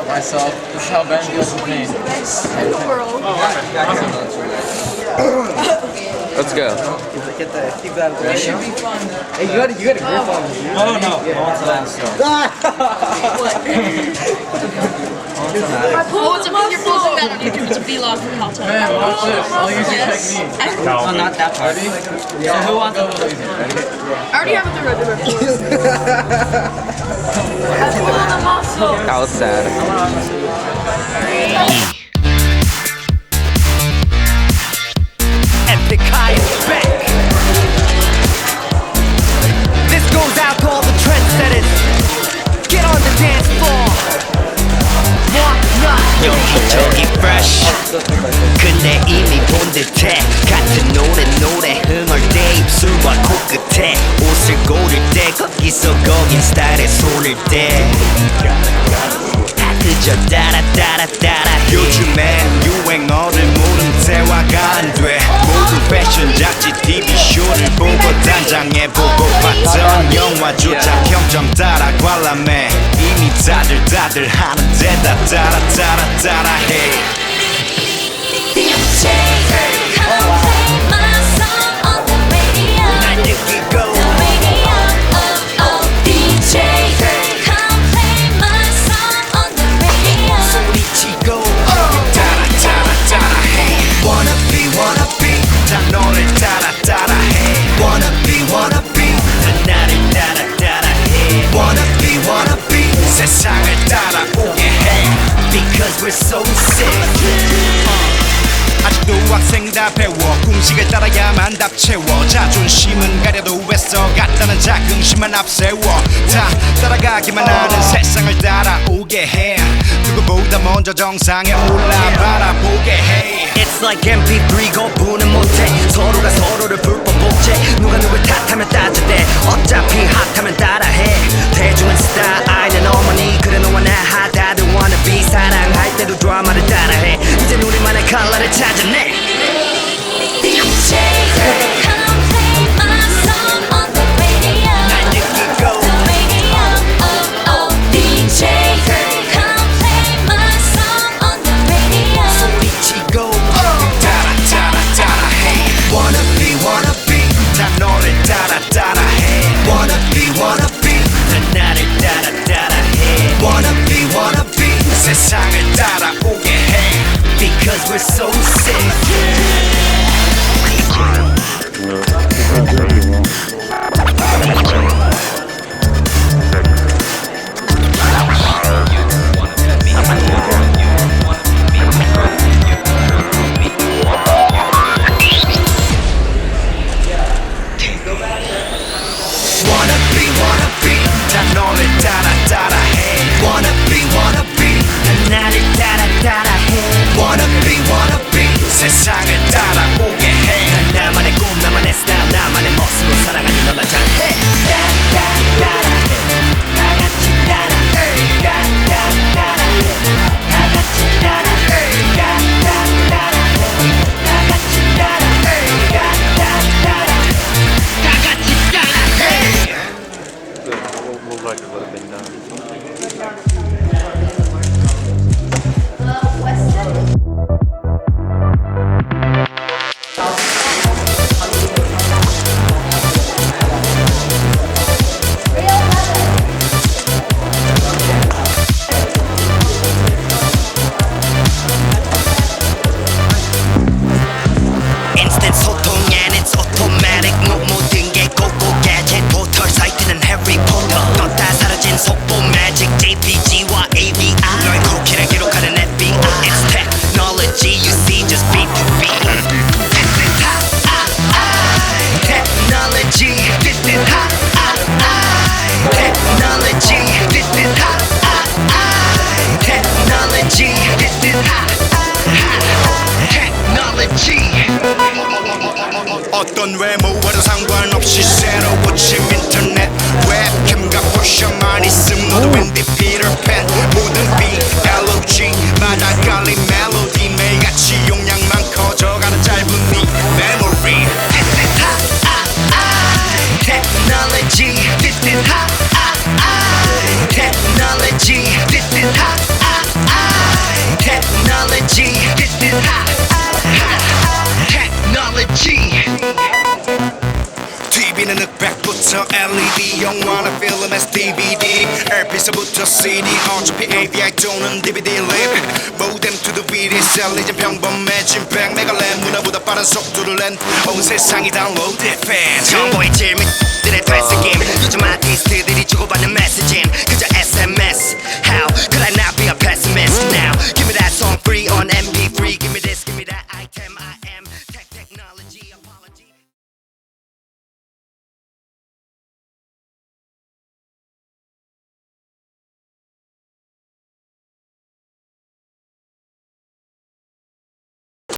myself. This is how Ben deals with me. In the world. Let's go. Keep that. It should be fun. Hey, you got a grip on me. Oh no, I want that stuff. Oh, you're posting that on YouTube. It's a vlog for Caltech. Man, watch this. I'll use your technique. No, not that part. Ready? So who wants to play? Ready? I already have the red river. That was sad. Epic high is back. This goes out to all the trendsetters. Get on the dance floor. 여기저기 fresh. 근데 이미 본 듯해. 같은 노래 흥얼 대 입술과 코끝에 옷을 고를 때 거기서 거긴 스타일에 손을 대. 그저 따라 요즘엔 유행어를 모른 대화가 안돼. 모두 패션 잡지 TV쇼를 보고 단장해보고 봤던 영화조차 평점 따라 관람해. 이미 다들 하는데 다 따라해. DJ come play my song on the radio. 날 느끼고 the radio. DJ come play my song on the radio. 소리치고 따라해. Wanna be 다 너를 따라해. Wanna be 다 나를 따라해. Wanna be 세상을 따라오게 해. Because we're so sick. 아직도 학생이다 배워. 공식을 따라야만 답 채워. 자존심은 가려도 애써 갔다는 자긍심만 앞세워. 다 따라가기만 하는 세상을 따라오게 해. 누구보다 먼저 정상에 올라 바라보게 해. It's like MP3 거부는 못해. 서로가 서로를 불법 복제. 누가 누굴 탓하면 따져대. 어차피 핫하면 따라해. 대중은 스타 아이는 어머니. 그래 너와 나 하다들 wannabe. 사랑할 때도 드라마를 따라해. 이제 우리만의 컬러를 찾아내. DJ come play my song on the radio. 날 느끼고 the radio. DJ come play my song on the radio. 소리치고 따라해. Wanna be 다 너를 따라해. Wanna be 다 나를 따라해. Wanna be 세상을 따라오게 해. Because we're so sick. Wanna be 다 너를 따라해. Wanna be 다 나를 따라해. Wanna be 세상을 따라오게 해. 나만의 꿈 나만의 스타일 나만의 모습으로 살아가는 너만 잘해. 따라해. 다 같이 따라해. 따라해. 다 같이 따라해. 따라해. 다 같이 따라해. 다 같이 따라해. Looks like it would have been done. TV부터 LED 영화나 필름에서 DVD LP서부터 CD 어차피 AVI 또는 DVD 립 Modem to the video cell 이젠 평범해진 100 메가램 문화보다 빠른 속도를 낸 온 세상이 다운로드 팬 정보의 질문